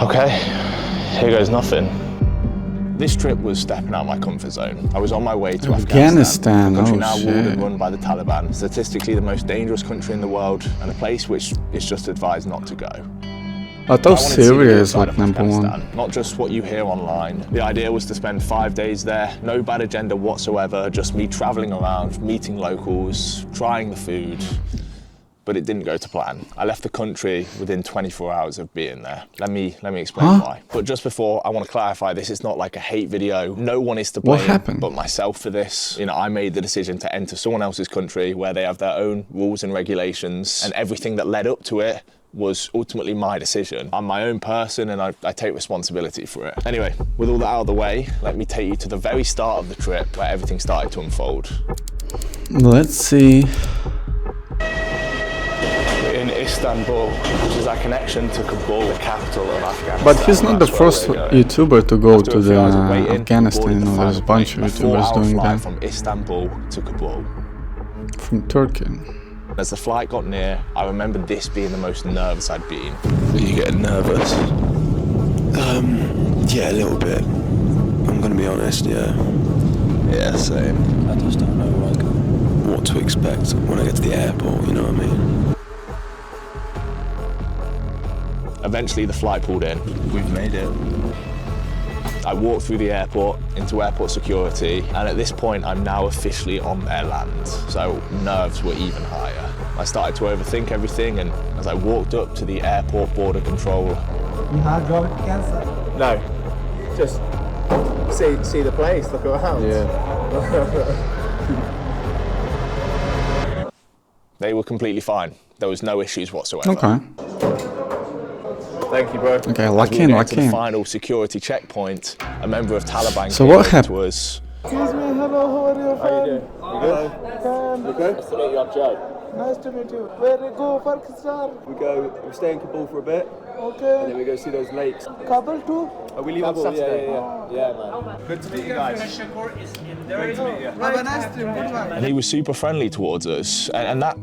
Okay, here goes nothing. This trip was stepping out of my comfort zone. I was on my way to Afghanistan, a country now ruled and run by the Taliban, statistically the most dangerous country in the world, and a place which is just advised not to go. Out of serious, like number one. Not just what you hear online. The idea was to spend 5 days there, no bad agenda whatsoever, just me traveling around, meeting locals, trying the food. But it didn't go to plan. I left the country within 24 hours of being there. Let me explain why. But just before, I want to clarify, this is not like a hate video. No one is to blame but myself for this. You know, I made the decision to enter someone else's country where they have their own rules and regulations, and everything that led up to it was ultimately my decision. I'm my own person and I take responsibility for it. Anyway, with all that out of the way, let me take you to the very start of the trip where everything started to unfold. Let's see. In Istanbul, which is our connection to Kabul, the capital of Afghanistan. But he's not the first YouTuber to go to the Afghanistan. You know, there's a bunch of YouTubers doing that. From Istanbul to Kabul. From Turkey. As the flight got near, I remember this being the most nervous I'd been. Are you getting nervous? Yeah, a little bit. I'm gonna be honest, yeah. Yeah, same. I just don't know, like, what to expect when I get to the airport, you know what I mean? Eventually the flight pulled in. We've made it. I walked through the airport into airport security, and at this point I'm now officially on their land, so nerves were even higher. I started to overthink everything, and as I walked up to the airport border control... No, just see the place, look around. Yeah. They were completely fine. There was no issues whatsoever. Okay. Thank you, bro. Okay, lucky in. To the final security checkpoint, a member of Taliban so what happened? Excuse me, hello, how are you? How you doing? You good? You good? Nice to meet you, I'm Joe. Nice to meet you. Where do you go, Pakistan? We stay in Kabul for a bit, Okay. and then we go see those lakes. Kabul too? We leave on Saturday. Yeah, man. Good to meet you guys. Good to meet you. Have a nice trip. Goodbye. And he was super friendly towards us, and that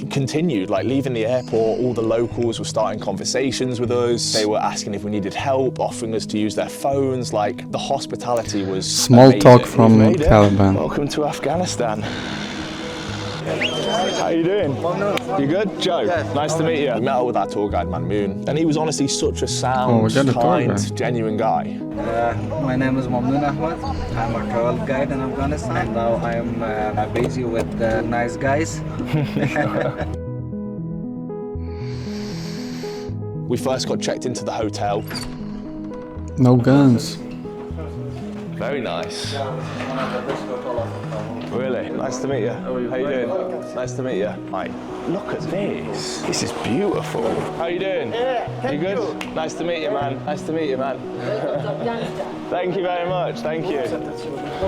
continued. Like, leaving the airport, all the locals were starting conversations with us. They were asking if we needed help, offering us to use their phones. Like, the hospitality was small amazing. talk from Taliban. Welcome to Afghanistan. How you doing? You good? Joe, nice to meet you. We met up with our tour guide, Moon, and he was honestly such a sound, kind, genuine guy. My name is Mamnoon Ahmed. I'm a travel guide in Afghanistan. Now I am busy with nice guys. We first got checked into the hotel. No guns. Very nice. Really? Nice to meet you. How you doing? Nice to meet you. Hi. Look at this. This is beautiful. How you doing? Yeah, you good? Nice to meet you, man. Nice to meet you, man. Thank you very much. Thank you.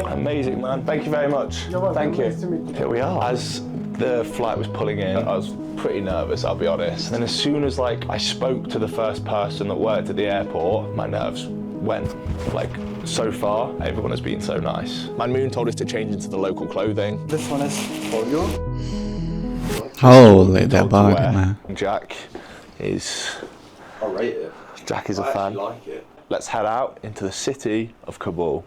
Amazing, man. Thank you very much. Thank you. Here we are. As the flight was pulling in, I was pretty nervous, I'll be honest. And as soon as I spoke to the first person that worked at the airport, my nerves went. So far, everyone has been so nice. Moon told us to change into the local clothing. This one is for you. Holy that bug, man. Jack is... I rate it. Jack is a fan. Like it. Let's head out into the city of Kabul.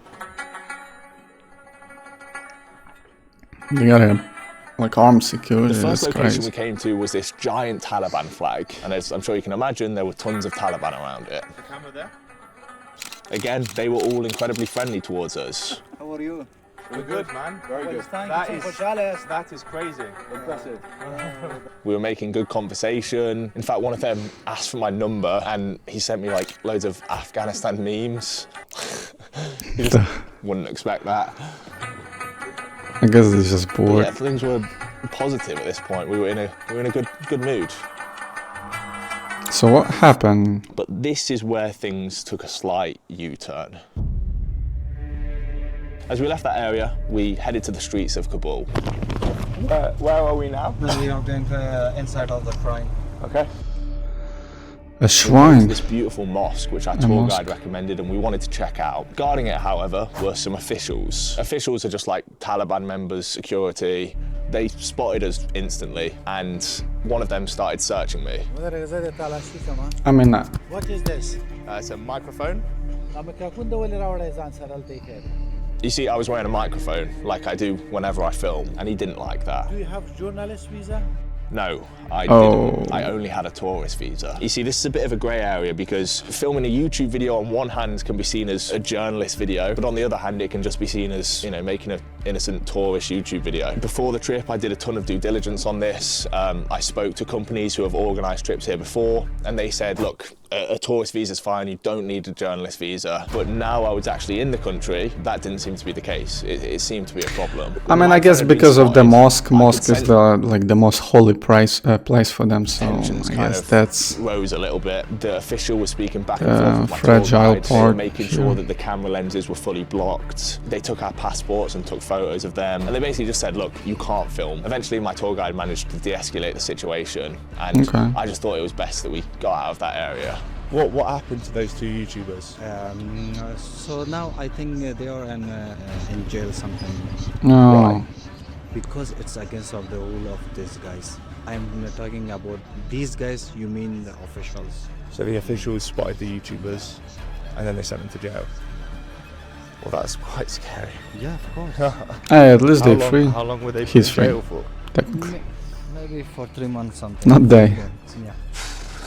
You got armed security. The first location we came to was this giant Taliban flag, and as I'm sure you can imagine, there were tons of Taliban around it. The camera there? Again, they were all incredibly friendly towards us. How are you? We're good, man. Very good. That is crazy. Impressive. We were making good conversation. In fact, one of them asked for my number, and he sent me loads of Afghanistan memes. You just wouldn't expect that. I guess he's just bored. Yeah, things were positive at this point. We were in a good mood. So what happened? But this is where things took a slight U-turn. As we left that area, we headed to the streets of Kabul. Where are we now? We are going inside of the shrine. Okay. A shrine? This beautiful mosque, which our tour guide recommended, and we wanted to check out. Guarding it, however, were some officials. Officials are just like Taliban members, security. They spotted us instantly, and one of them started searching me. I mean, What is this? It's a microphone. You see, I was wearing a microphone like I do whenever I film, and he didn't like that. Do you have journalist visa? No, I didn't. I only had a tourist visa. You see, this is a bit of a grey area because filming a YouTube video on one hand can be seen as a journalist video, but on the other hand, it can just be seen as, you know, making an innocent tourist YouTube video. Before the trip, I did a ton of due diligence on this. I spoke to companies who have organised trips here before, and they said, look, a tourist visa is fine, you don't need a journalist visa. But now I was actually in the country, that didn't seem to be the case. It seemed to be a problem. I mean, I guess because of the mosque is the most holy place for them, so I guess that's rose a little bit. The official was speaking back and forth with my fragile tour guide, part, making sure that the camera lenses were fully blocked. They took our passports and took photos of them, and they basically just said, look, you can't film. Eventually my tour guide managed to de-escalate the situation, and I just thought it was best that we got out of that area. What happened to those two YouTubers? So now I think they are in jail something. no. Right. Because it's against of the rule of these guys. I'm talking about these guys, you mean the officials. So the officials spotted the YouTubers and then they sent them to jail. Well, that's quite scary. Yeah, of course. Hey, at least they're free. How long were they He's in free. jail for? Technically. Maybe for 3 months something. Not day. Yeah.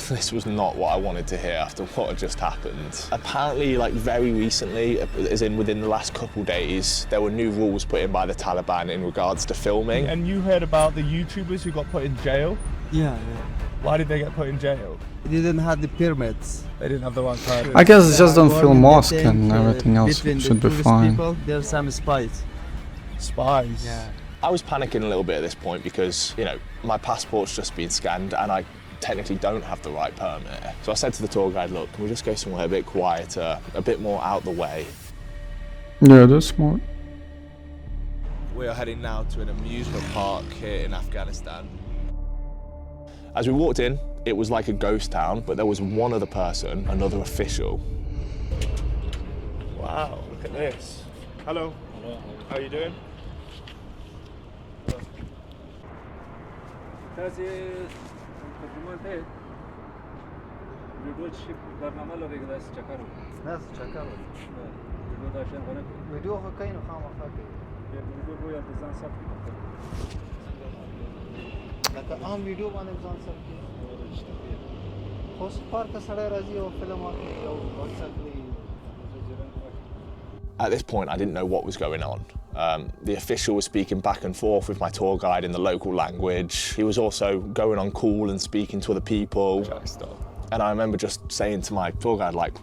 This was not what I wanted to hear after what had just happened. Apparently, like very recently, as in within the last couple days, there were new rules put in by the Taliban in regards to filming. And you heard about the YouTubers who got put in jail? Yeah. Why did they get put in jail? They didn't have the permits. They didn't have the right permits. I guess it's just don't film Government mosque think, and everything else between should the be tourist fine. People, there are some spies. Spies? Yeah. I was panicking a little bit at this point because, you know, my passport's just been scanned and I technically don't have the right permit. So I said to the tour guide, look, can we just go somewhere a bit quieter, a bit more out the way? Yeah, that's smart. We are heading now to an amusement park here in Afghanistan. As we walked in, it was like a ghost town, but there was one other person, another official. Wow, look at this. Hello. Hello. How are you doing? At this point, I didn't know what was going on. The official was speaking back and forth with my tour guide in the local language. He was also going on call and speaking to other people. And I remember just saying to my tour guide, like,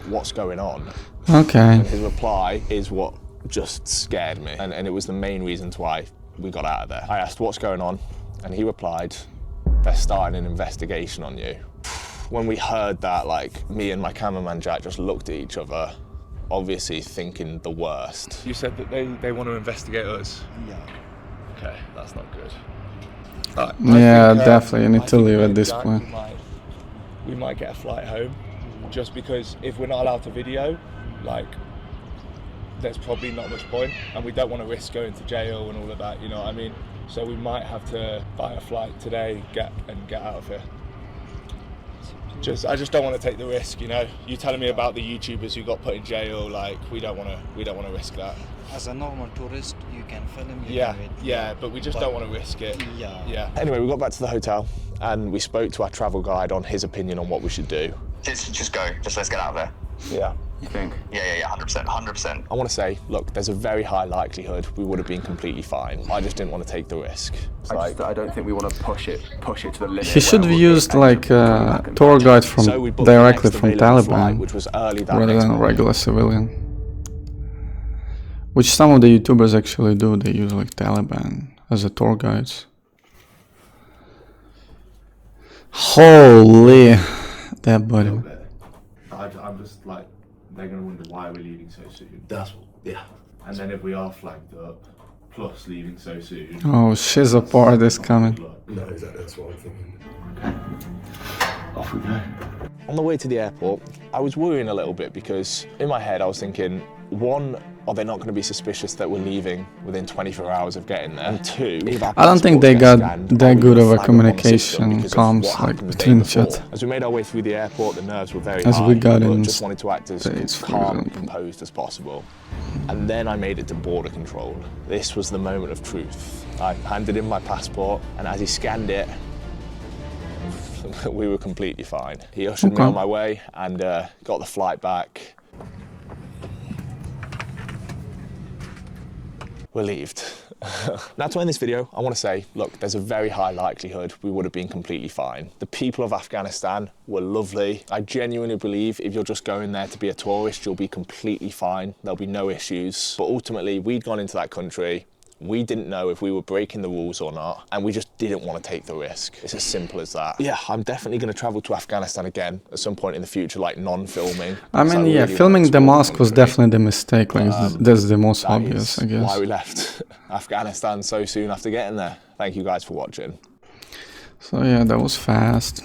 what's going on? Okay. And his reply is what just scared me. And it was the main reason why we got out of there. I asked, what's going on? And he replied, they're starting an investigation on you. When we heard that, like, me and my cameraman Jack just looked at each other, obviously thinking the worst. You said that they want to investigate us. Yeah. Okay, that's not good. Yeah, definitely. You need to leave at this point. We might get a flight home, just because if we're not allowed to video, like, there's probably not much point, and we don't want to risk going to jail and all of that, you know what I mean? So we might have to buy a flight today, get out of here. I just don't want to take the risk, you know. You telling me about the YouTubers who got put in jail, like, we don't want to risk that. As a normal tourist, you can film. Yeah, but we just don't want to risk it. Yeah. Anyway, we got back to the hotel and we spoke to our travel guide on his opinion on what we should do. Just go. Just let's get out of there. Yeah. You think? Yeah, 100%. I want to say, look, there's a very high likelihood we would have been completely fine. I just didn't want to take the risk. I don't think we want to push it to the limit. He should have used like a tour guide from So we booked directly the next from available flight, Taliban, which was early that rather next than a morning. regular civilian. Which some of the YouTubers actually do. They use like Taliban as a tour guides. Holy, that body. I'm just like, they're going to wonder why we're leaving so soon. Yeah. And then if we are flagged up, plus leaving so soon. Oh, shiz apart is coming. No, exactly. That's what I'm thinking. Off we go. On the way to the airport, I was worrying a little bit because in my head I was thinking, one, are they not going to be suspicious that we're leaving within 24 hours of getting there? And two, I don't think they got that good of a communication comms like between each other. As we made our way through the airport, the nerves were very As high. we got in just wanted to act as calm and composed as possible. And then I made it to border control. This was the moment of truth. I handed in my passport, and as he scanned it, we were completely fine. He ushered me on my way and got the flight back. Relieved. Now to end this video, I want to say, look, there's a very high likelihood we would have been completely fine. The people of Afghanistan were lovely. I genuinely believe if you're just going there to be a tourist, you'll be completely fine. There'll be no issues. But ultimately, we'd gone into that country. We didn't know if we were breaking the rules or not, and we just didn't want to take the risk. It's as simple as that. Yeah, I'm definitely going to travel to Afghanistan again at some point in the future, like non-filming. I mean, yeah, really filming the mosque was definitely the mistake. Like, that's the most obvious, I guess. Why we left Afghanistan so soon after getting there. Thank you guys for watching. So yeah, that was fast.